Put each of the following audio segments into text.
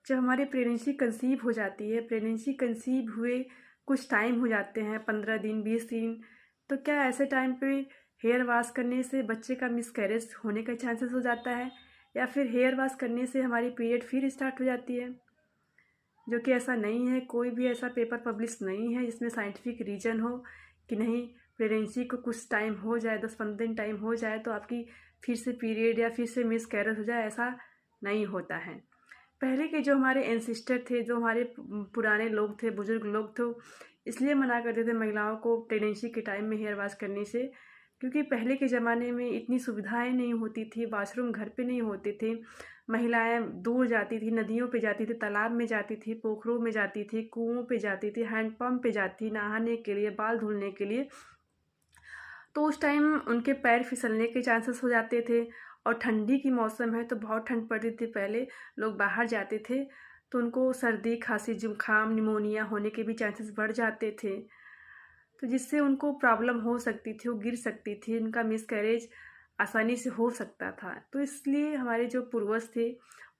जब हमारी pregnancy conceive हो जाती है, प्रेगनेंसी कंसीव हुए कुछ टाइम हो जाते हैं, 15 दिन 20 दिन, तो क्या ऐसे टाइम पे हेयर वॉश करने से बच्चे का मिसकैरेज होने का चांसेस हो जाता है, या फिर हेयर वॉश करने से हमारी पीरियड फिर स्टार्ट हो जाती है? जो कि ऐसा नहीं है। कोई भी ऐसा पेपर पब्लिश नहीं है जिसमें साइंटिफिक रीज़न हो कि नहीं, प्रेगनेंसी को कुछ टाइम हो जाए, 10-15 दिन टाइम हो जाए तो आपकी फिर से पीरियड या फिर से मिसकैरेज हो जाए, ऐसा नहीं होता है। पहले के जो हमारे एंसिस्टर थे, जो हमारे पुराने लोग थे, बुजुर्ग लोग थे, इसलिए मना करते थे महिलाओं को प्रेगनेंसी के टाइम में हेयर वॉश करने से, क्योंकि पहले के ज़माने में इतनी सुविधाएं नहीं होती थी, वॉशरूम घर पे नहीं होते थे। महिलाएं दूर जाती थी, नदियों पे जाती थी, तालाब में जाती थी, पोखरों में जाती थी, कुओं पे जाती थी, हैंडपम्प पे जाती थी नहाने के लिए, बाल धुलने के लिए। तो उस टाइम उनके पैर फिसलने के चांसेस हो जाते थे। और ठंडी की मौसम है तो बहुत ठंड पड़ती थी, पहले लोग बाहर जाते थे तो उनको सर्दी खांसी जुकाम निमोनिया होने के भी चांसेस बढ़ जाते थे, तो जिससे उनको प्रॉब्लम हो सकती थी, वो गिर सकती थी, उनका मिसकैरेज आसानी से हो सकता था। तो इसलिए हमारे जो पूर्वज थे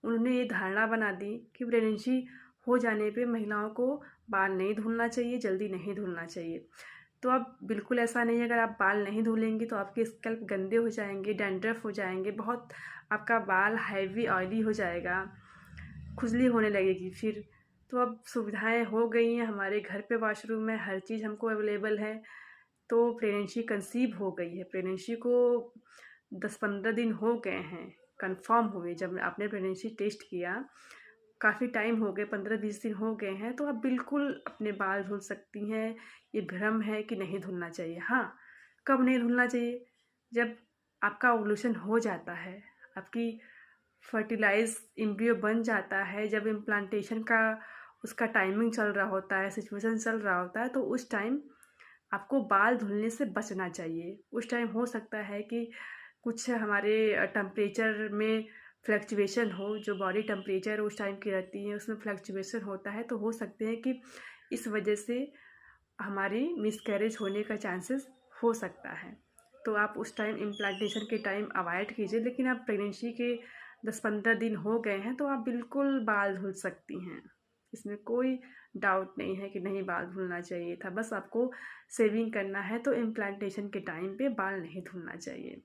उन्होंने ये धारणा बना दी कि प्रेगनेंसी हो जाने पे महिलाओं को बाल नहीं धुलना चाहिए, जल्दी नहीं धुलना चाहिए। तो अब बिल्कुल ऐसा नहीं है। अगर आप बाल नहीं धुलेंगे तो आपके स्कैल्प गंदे हो जाएंगे, डैंड्रफ हो जाएंगे, बहुत आपका बाल हैवी ऑयली हो जाएगा, खुजली होने लगेगी फिर। तो अब सुविधाएं हो गई हैं, हमारे घर पे वॉशरूम है, हर चीज़ हमको अवेलेबल है। तो प्रेगनेंसी कंसीव हो गई है, प्रेगनेंसी को 10-15 दिन हो गए हैं कंफर्म हुए, जब आपने प्रेगनेंसी टेस्ट किया काफ़ी टाइम हो गए, 15-20 दिन हो गए हैं, तो आप बिल्कुल अपने बाल धुल सकती हैं। ये भ्रम है कि नहीं धुलना चाहिए। हाँ, कब नहीं धुलना चाहिए? जब आपका ओवुलेशन हो जाता है, आपकी फर्टिलाइज एम्ब्रियो बन जाता है, जब इम्प्लांटेशन का उसका टाइमिंग चल रहा होता है, सिचुएशन चल रहा होता है, तो उस टाइम आपको बाल धुलने से बचना चाहिए। उस टाइम हो सकता है कि कुछ हमारे टेम्परेचर में फ्लक्चुएशन हो, जो बॉडी टेम्परेचर उस टाइम की रहती है उसमें फ्लक्चुएशन होता है, तो हो सकते हैं कि इस वजह से हमारी मिसकैरेज होने का चांसेस हो सकता है। तो आप उस टाइम इम्प्लांटेशन के टाइम अवॉइड कीजिए। लेकिन आप प्रेगनेंसी के 10-15 दिन हो गए हैं तो आप बिल्कुल बाल धुल सकती हैं, इसमें कोई डाउट नहीं है कि नहीं बाल धुलना चाहिए था। बस आपको सेविंग करना है तो इम्प्लांटेशन के टाइम पे बाल नहीं धुलना चाहिए।